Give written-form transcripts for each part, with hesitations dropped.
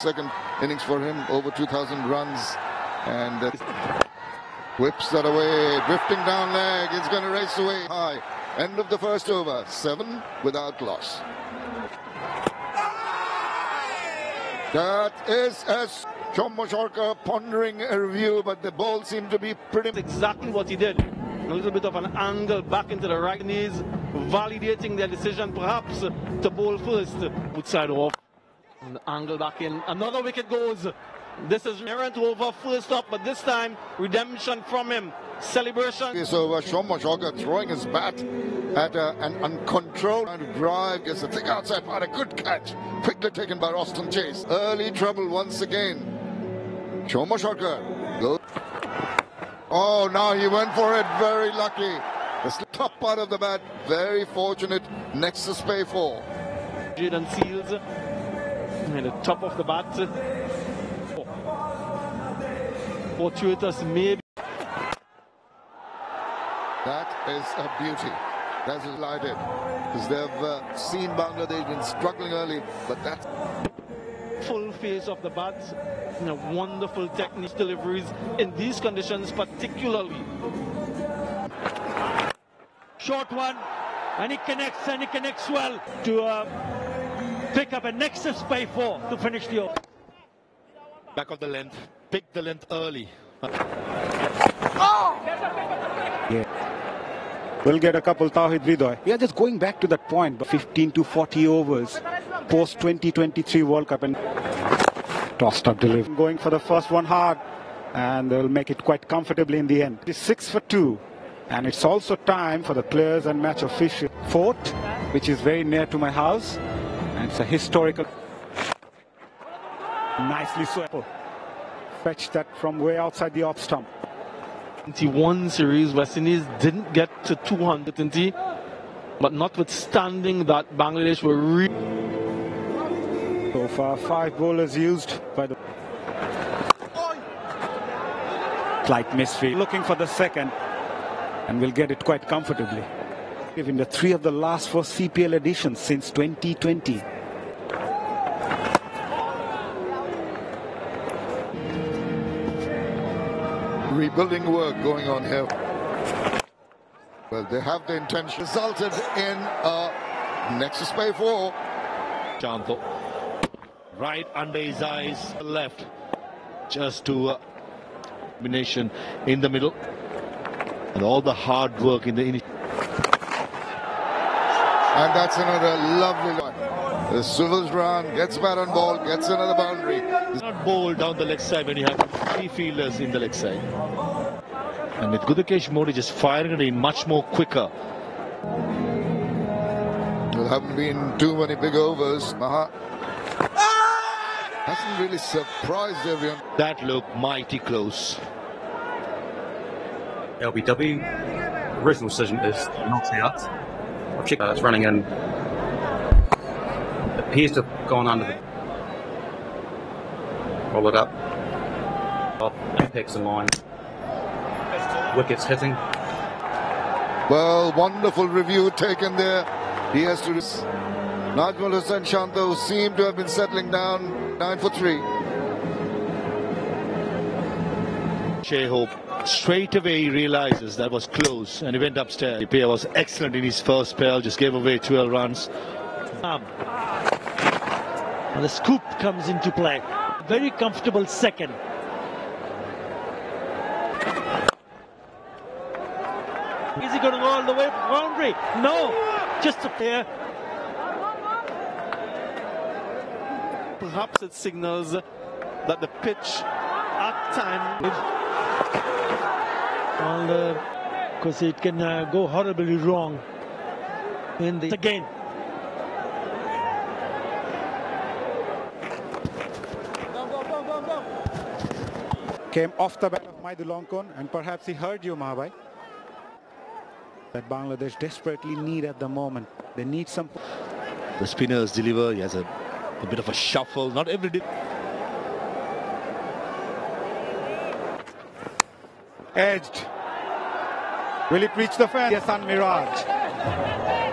Second innings for him, over 2,000 runs, and whips that away, drifting down leg. It's going to race away high. End of the first over, 7 without loss. That is as Chomashorka pondering a review, but the ball seemed to be pretty. Exactly what he did. A little bit of an angle back into the right knees, validating their decision perhaps to bowl first. Outside off, and angle back in. Another wicket goes. This is errant over first up, but this time redemption from him. Celebration. This over, Chomashorka throwing his bat at an uncontrolled kind of drive, gets a thick outside part, a good catch, quickly taken by Roston Chase. Early trouble once again. Chomashorka goes. Oh, now he went for it, very lucky. The top part of the bat, very fortunate, next to spay 4. And Seals, and the top of the bat. Fortuitous maybe. That is a beauty. That's delighted, because they've seen Bangladesh been struggling early, but that's full face of the bat, wonderful technique deliveries in these conditions particularly. Short one, and he connects well to pick up a nexus by 4 to finish the over. Back of the length, pick the length early. Yeah. We'll get a couple, Tawhid Vidoy. We are just going back to that point, but 15 to 40 overs post 2023 World Cup, and tossed up delivery. Going for the first one hard, and they'll make it quite comfortably in the end. It's 6 for 2, and it's also time for the players and match official. Fort, which is very near to my house, and it's a historical. Nicely so. Fetched that from way outside the off stump. 21 series, West Indies didn't get to 220, but notwithstanding that, Bangladesh were really. So far, 5 bowlers used by the. Slight misfield. Looking for the second, and will get it quite comfortably. In the 3 of the last 4 CPL editions since 2020. Rebuilding work going on here. Well, they have the intention. Resulted in a nexus by 4. Chanto, right under his eyes, left, just to combination in the middle, and all the hard work in the initial. And that's another lovely line. The swivels round, gets bat on ball, gets another boundary. Not bowl down the leg side when you have 3 fielders in the leg side. And with Gudakesh Modi just firing it in much more quicker. There haven't been too many big overs. Hasn't really surprised everyone. That looked mighty close. LBW, original decision is not out. I've checked it's running in. Appears to have gone under the. Roll it up. Off, impacts in line. Wickets hitting. Well, wonderful review taken there. He has to. Najmul Hussain Shanto seem to have been settling down. 9 for 3. Hope straight away he realizes that was close, and he went upstairs. The player was excellent in his first spell, just gave away 12 runs. And the scoop comes into play. Very comfortable second. Is he going to go all the way for boundary? No, just up there. Perhaps it signals that the pitch at time. Because it can go horribly wrong in the again. Came off the bat of Maidulankon, and perhaps he heard you, Mahabai. That Bangladesh desperately need at the moment. They need some. The spinners deliver. He has a bit of a shuffle. Not every. Edged. Will it reach the fence? Yes, on Mirage.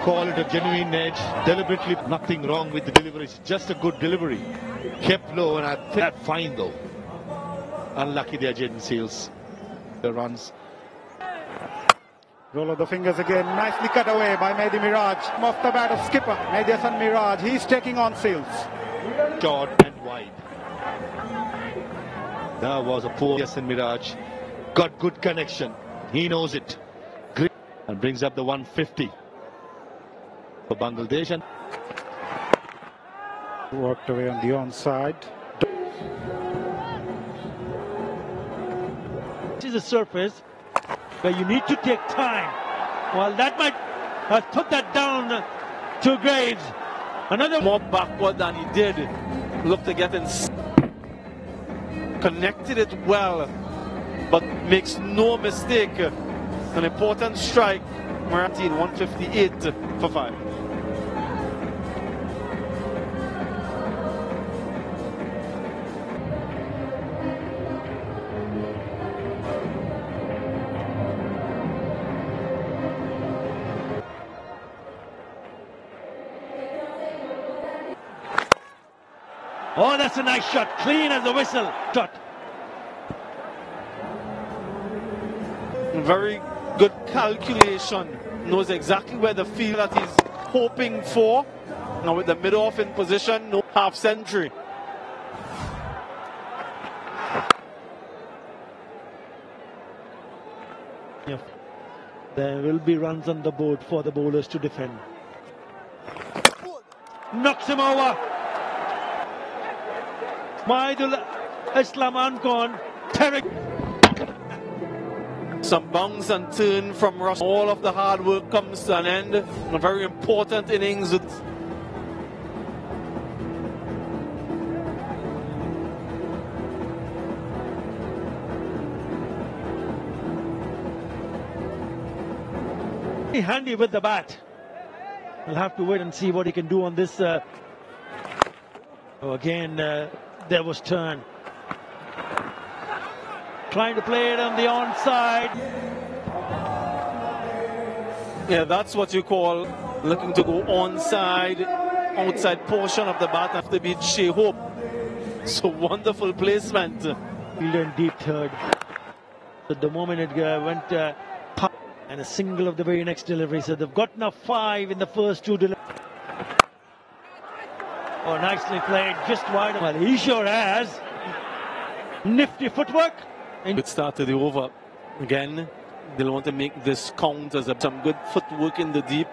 call it a genuine edge. Deliberately, nothing wrong with the delivery. It's just a good delivery. Kept low, and I think that's fine though. Unlucky there, Jaden Seals. The runs. Roll of the fingers again. Nicely cut away by Mehdi Miraj. Off the bat of skipper Mehdi Hassan Miraj. He's taking on Seals. Short and wide. That was a poor Hassan Miraj. Got good connection. He knows it. Great. And brings up the 150 for Bangladesh. And Worked away on the onside. This is a surface where you need to take time. Well, that might have put that down to Graves. Another More backward than he did. Looked to get in. Connected it well, but makes no mistake. An important strike. Marathi 158 for 5. Oh, that's a nice shot. Clean as a whistle. Shot. Very good calculation. Knows exactly where the field that he's hoping for. Now with the mid-off in position, no half century. Yeah. There will be runs on the board for the bowlers to defend. Knocks him over. Maidul Islam Ankon. Terry. Some bounce and turn from Russ. All of the hard work comes to an end. A very important innings. Handy with the bat. We'll have to wait and see what he can do on this. Again, there was turn. Trying to play it on the onside. Yeah, that's what you call looking to go onside, outside portion of the bat after beat Shea Hope. So wonderful placement. Fielder in deep third. At the moment it went pop and a single of the very next delivery. So they've gotten a 5 in the first 2 deliveries. Oh, nicely played, just wide. Well, he sure has. Nifty footwork. Good start to the over. Again, they'll want to make this count as some good footwork in the deep.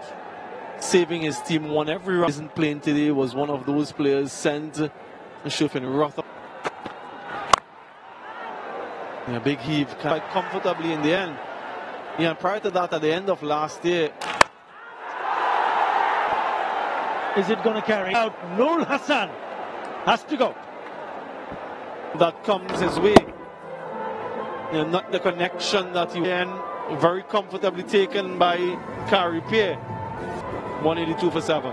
Saving his team one every run. Isn't playing today, was one of those players sent Shufin Roth. A big heave quite comfortably in the end. Yeah, prior to that, at the end of last year. Is it going to carry out? Noor Hassan has to go. That comes his way. Not the connection that you can. Very comfortably taken by Kari Pierre. 182 for 7.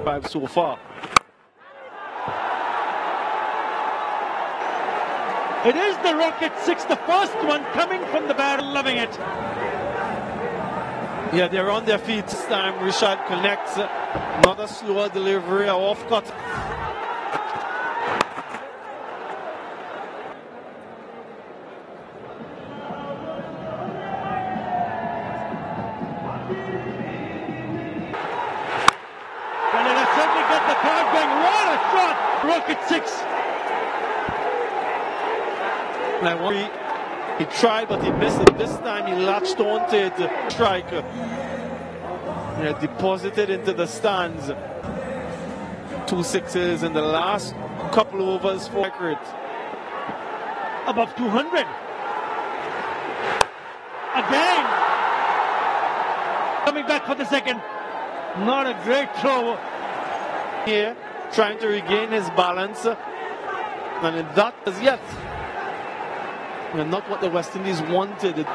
Five so far. It is the Rocket 6, the first one coming from the barrel, loving it. Yeah, they're on their feet this time. Richard connects. Not a slower delivery, off cut. Well, it has certainly got the crowd going. What a shot! Rocket 6. He tried, but he missed it. This time he latched onto it. Strike. Yeah, deposited into the stands. 2 sixes in the last couple overs for record. Above 200. Again. Coming back for the second. Not a great throw. Here, trying to regain his balance. And that is yet. And not what the West Indies wanted.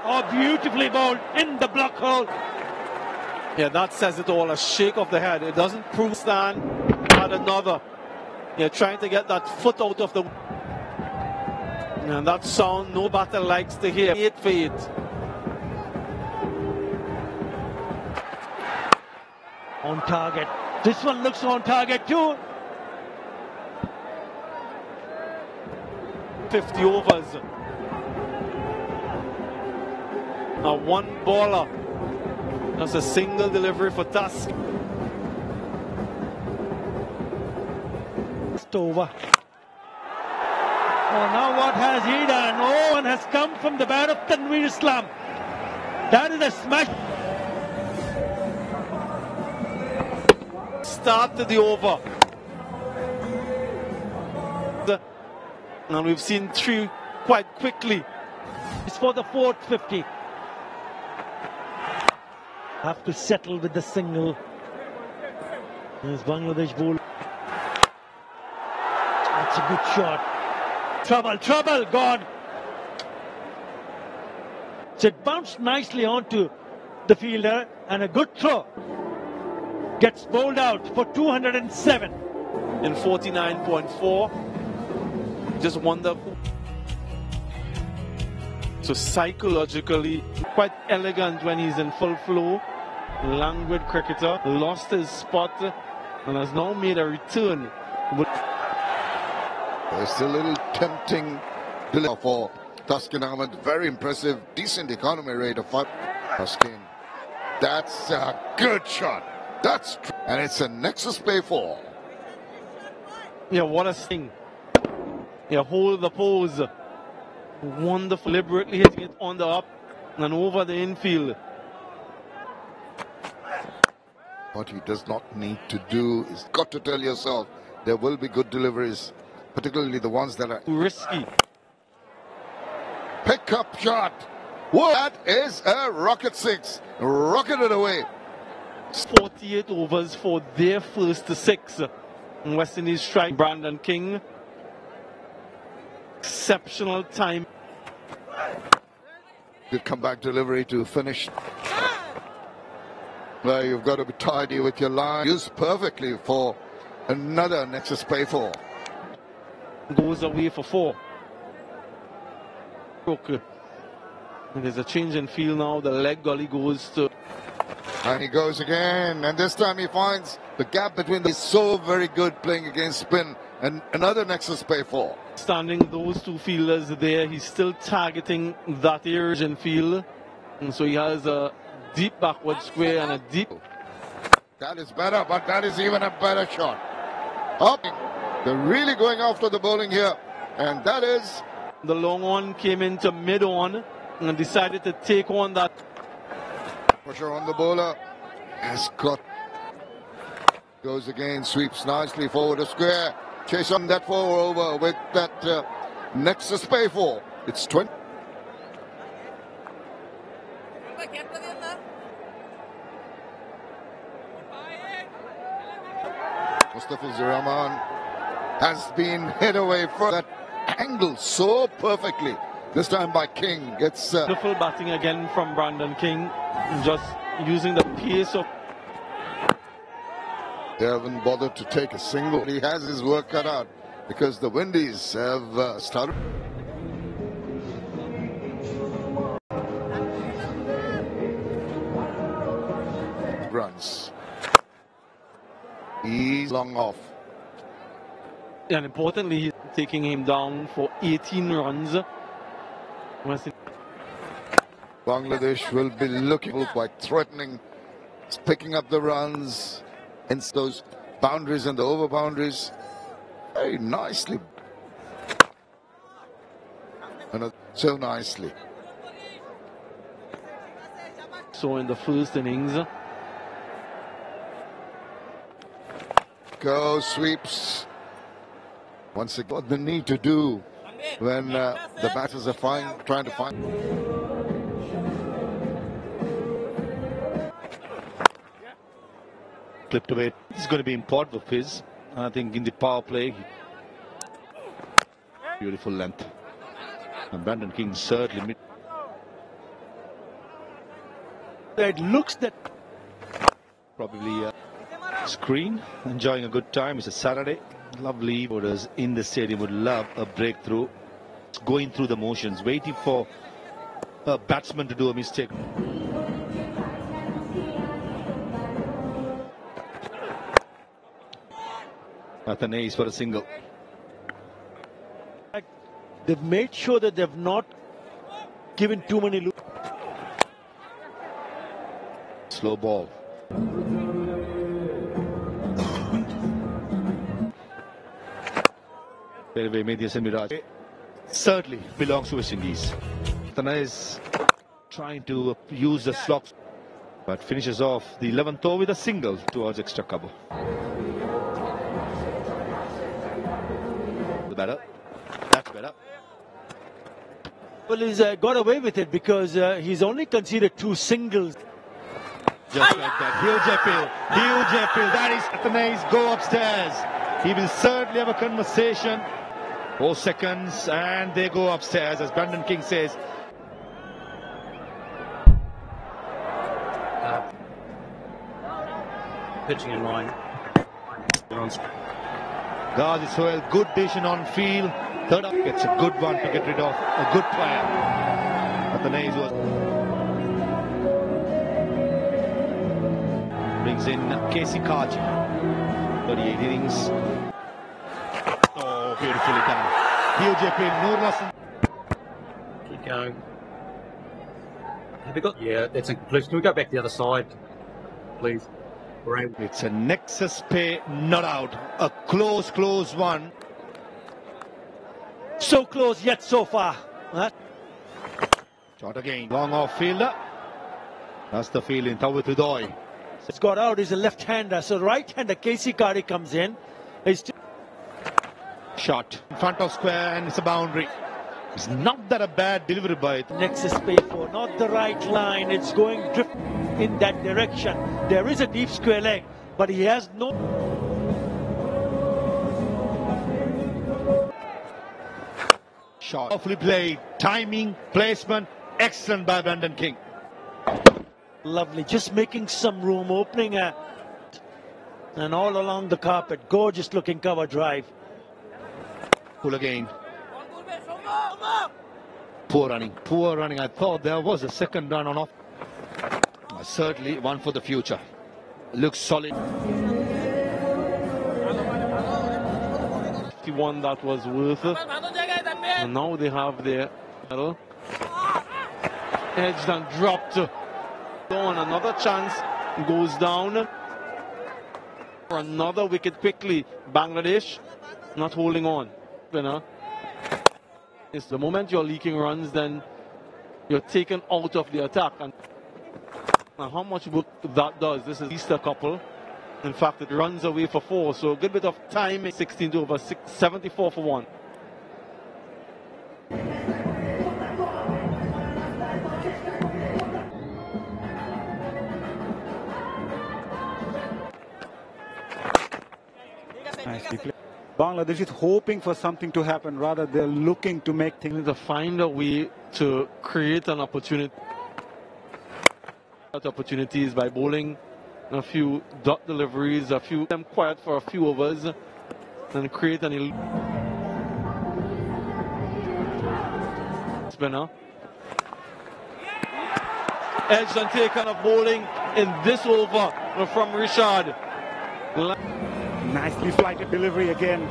Oh, beautifully bowled in the block hole. Yeah, that says it all. A shake of the head. It doesn't prove stand. Add another. Yeah, trying to get that foot out of the. And that sound no batter likes to hear. 8 for 8. On target. This one looks on target too. 50 overs. A one baller. That's a single delivery for Tusk. It's over. Oh, now what has he done? Oh, one has come from the bat of Tanveer Islam. That is a smash. Start to the over. And we've seen 3 quite quickly. It's for the fourth 50. Have to settle with the single. There's Bangladesh ball. That's a good shot. Trouble, gone. So it bounced nicely onto the fielder and a good throw. Gets bowled out for 207. In 49.4. Just wonderful. So psychologically, quite elegant when he's in full flow. Languid cricketer, lost his spot and has now made a return. It's a little tempting for Taskin Ahmed. Very impressive, decent economy rate of 5. Taskin, that's a good shot. And it's a nexus play 4. Yeah, what a sting. Yeah, hold the pose. Wonderful, deliberately hitting it on the up and over the infield. What he does not need to do is got to tell yourself there will be good deliveries, particularly the ones that are Risky. pick-up shot. Well, that is a rocket 6. Rocketed away. 48 overs for their first 6. West Indies strike Brandon King. Exceptional time. Good comeback delivery to finish. Well, you've got to be tidy with your line. Used perfectly for another Nexus play 4. Goes away for 4. Okay. And there's a change in field now. The leg gully goes to. And he goes again. And this time he finds the gap between the so very good playing against spin. And another Nexus play 4. Standing those 2 fielders there, he's still targeting that area in field. And so he has a deep backward square and a deep. That is better, but that is even a better shot. Up. They're really going after the bowling here. And that is. The long on came into mid on and decided to take on that. Pressure on the bowler. Has got. Goes again, sweeps nicely forward a square. Chase on that 4 over with that Nexus play 4. It's 20. Mustafa Zuraman has been hit away for that angle so perfectly. This time by King. Gets beautiful batting again from Brandon King. Just using the pace of. They haven't bothered to take a single. He has his work cut out because the Windies have started. Runs. He's long off. And importantly, he's taking him down for 18 runs. Bangladesh will be looking quite threatening. It's picking up the runs. Hence those boundaries and the over boundaries very nicely. And so nicely. So in the first innings. Go sweeps. Once again, what they need to do when the batters are trying to find. Clipped away. It's going to be important for his. I think in the power play. Beautiful length. And Brandon King certainly. It looks that. Probably screen. Enjoying a good time. It's a Saturday. Lovely. Voters in the stadium would love a breakthrough. just going through the motions, waiting for a batsman to do a mistake. Athanaze for a single. They've made sure that they've not given too many loops. Slow ball. Very Medias and Miraj certainly belongs to West Indies. Athanaze trying to use the slots, but finishes off the 11th over with a single towards extra cover. The batter. That's better. Well, he's got away with it because he's only conceded 2 singles. Just like that. Huge appeal. Huge appeal. That is Athanaze. Go upstairs. He will certainly have a conversation. 4 seconds and they go upstairs, as Brandon King says. Pitching in line. Ghazi Sohail, good decision on field. Third up gets a good one to get rid of a good player. Athanaze was brings in Casey Kaji. 38 innings. Oh, beautifully done. Huge appeal. Noor Hassan. Keep going. Have you got? Yeah, it's incomplete. Can we go back the other side, please? It's a nexus pay, not out. A close one. So close yet so far. Shot again. Long off fielder. That's the feeling. Tawit Udoy. It's got out. He's a left-hander. So right-hander Casey Kari comes in. Shot in front of square and it's a boundary. It's not that a bad delivery by it. Nexus pay for not the right line. It's going drift in that direction. There is a deep square leg, but he has no. Shot. Powerfully played. Timing, placement, excellent by Brandon King. Lovely. Just making some room, opening and all along the carpet. Gorgeous looking cover drive. Pull again. Poor running. I thought there was a second run on off. Certainly one for the future. Looks solid. 51 that was worth it. And now they have their medal. Edged and dropped. On another chance goes down. For another wicket quickly. Bangladesh not holding on. It's the moment you're leaking runs, then you're taken out of the attack. And how much work that does, this is at least a couple. In fact, it runs away for 4, so a good bit of time. 16 over 6, 74 for 1. Nicely played. Bangladesh is hoping for something to happen, rather they're looking to make things. To find a way to create an opportunity. Opportunities by bowling a few dot deliveries, a few them quiet for a few overs, and create an spinner. Edged and taken of bowling in this over from Rishad. Nicely flighted delivery again.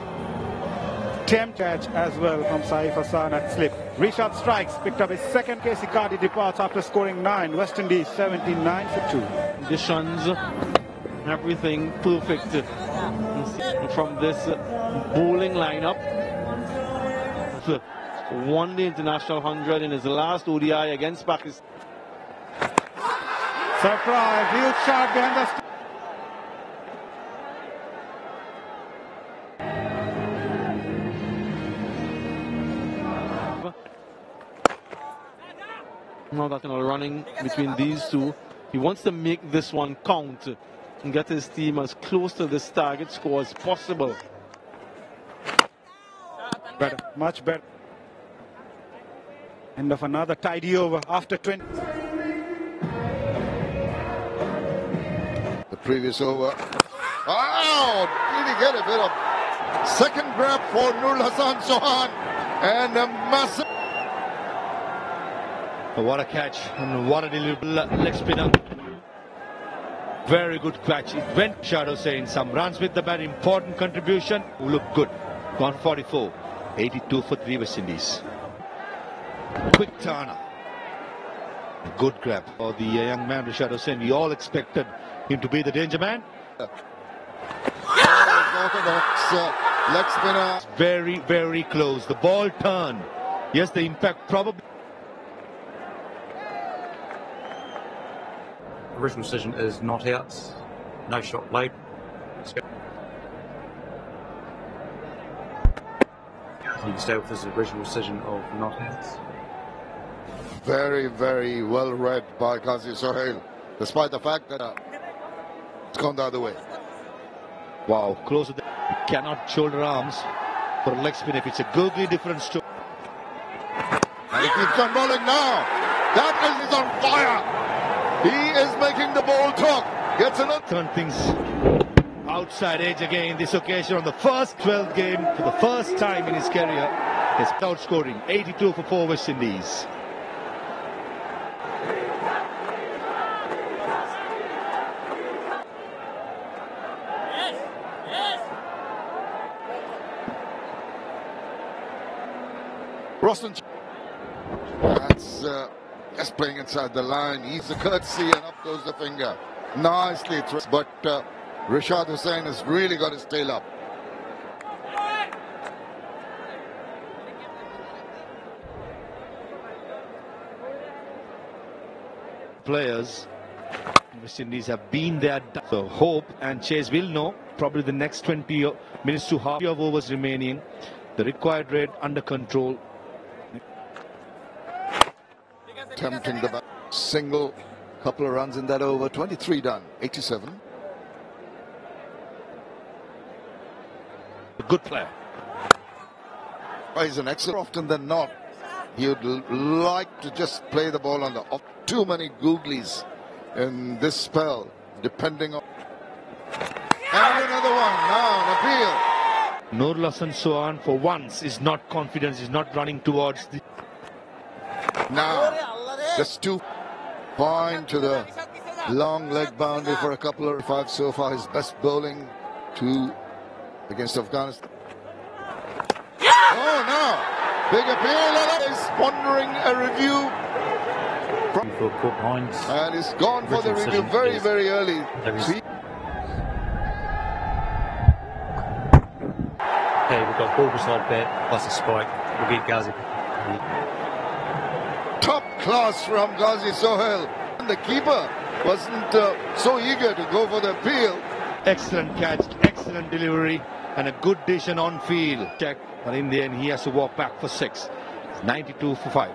Tempt catch as well from Saif Hassan at slip. Rishad strikes, picked up his second. Casey Cardi departs after scoring 9. West Indies 79 for 2. Conditions, everything perfect from this bowling lineup. Won the international 100 in his last ODI against Pakistan. Surprise, huge shot behind the. Now that running between these two, he wants to make this one count and get his team as close to this target score as possible. Better, much better. End of another tidy over after 20. The previous over. Oh, did he get a bit of second grab for Noor Hassan Sohan? and a massive. What a catch and what a delivery leg spinner. Very good catch. It went Shadow saying some runs with the bat. Important contribution. Look good. Gone 44. 82 for 3 West Indies. Quick turner. Good grab for the young man Rishad Hussain. We all expected him to be the danger man. Leg spinner. Very, very close. The ball turned. Yes, the impact probably. Original decision is not out. No shot played. He can stay with his original decision of not out. Very, very well read by Ghazi Sohail, despite the fact that it's gone the other way. Wow, close to the. Cannot shoulder arms for a leg spin if it's a googly difference to. And he keeps on rolling now. That is on fire. He is making the ball talk. Gets another. Turn things outside edge again. This occasion on the first 12th game for the first time in his career. He's outscoring 82 for 4 West Indies. Roston. That's just playing inside the line. He's a courtesy and up goes the finger. Nicely thrown. But Rishad Hussain has really got his tail up. Players West Indies have been there. So Hope and Chase will know probably the next 20 minutes to half of overs remaining. The required rate under control. Attempting the back. Single, couple of runs in that over. 23 done. 87. A good player. He's an excellent. Often than not, he would like to just play the ball on the off. Too many googlies in this spell, depending on. And another one. Now an appeal. Nurul Hasan Sohan for once is not confident. He's not running towards the. Now, just 2 point to the long leg boundary for a couple of 5 so far. His best bowling 2 against Afghanistan. Oh no! Big appeal. Is pondering a review. And he's gone for the review very, very early. See? Okay, we've got ball beside bat plus a spike. We'll get Ghazi. Top class from Ghazi Sohail. And the keeper wasn't so eager to go for the appeal. Excellent catch, excellent delivery, and a good decision on field. Check, but in the end he has to walk back for 6. 92 for 5.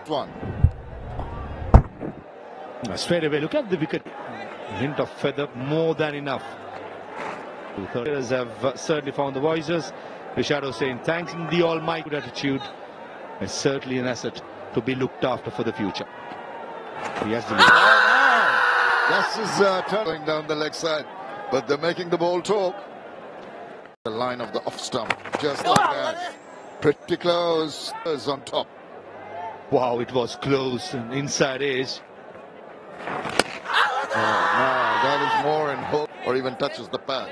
One. Straight away, look at the wicket. Hint of feather, more than enough. The players have certainly found the voices. Rishad Hussain thanking the Almighty. Good attitude is certainly an asset to be looked after for the future. He has the lead. This is turning down the leg side, but they're making the ball talk. The line of the off stump, just like that. Pretty close. Is on top. Wow, it was close and inside edge. Oh, no, that is more in hope, or even touches the pad.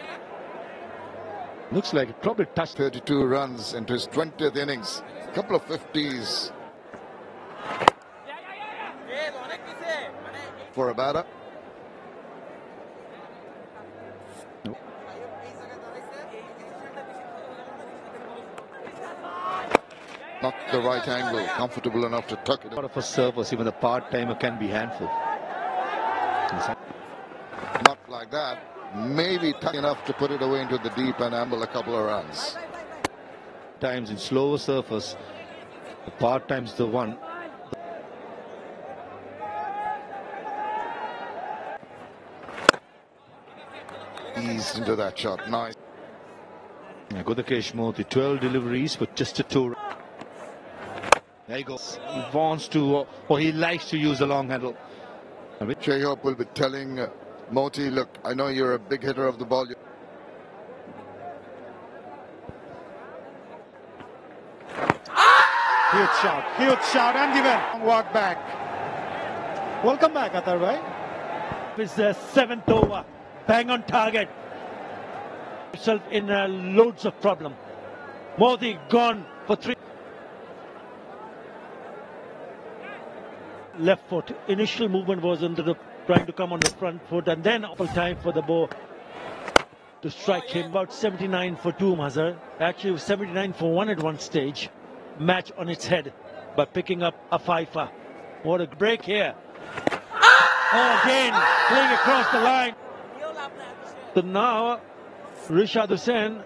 Looks like it probably touched. 32 runs into his 20th innings. A couple of 50s for a batter. Nope. Not the right angle, comfortable enough to tuck it in. Lot of servers, even the part-timer can be handful. Not like that. Maybe tuck enough to put it away into the deep and amble a couple of runs. Times in slower surface, the part time's the one. Eased into that shot. Nice. Godakesh Modi, 12 deliveries for just a 2. There he goes. He wants to, or he likes to use the long handle. Shayhope will be telling Moti, look, I know you're a big hitter of the ball. Huge shout, and given. Walk back. Welcome back, Atar bhai. It's the 7th over. Bang on target. Himself in loads of problem. Modi gone for 3. Left foot. Initial movement was trying to come on the front foot, and then ample time for the ball to strike him. About 79 for 2, Mazhar. Actually, it was 79 for 1 at one stage. Match on its head by picking up a fifer. What a break here. Oh, again, playing across the line. So now, Rishad Hussain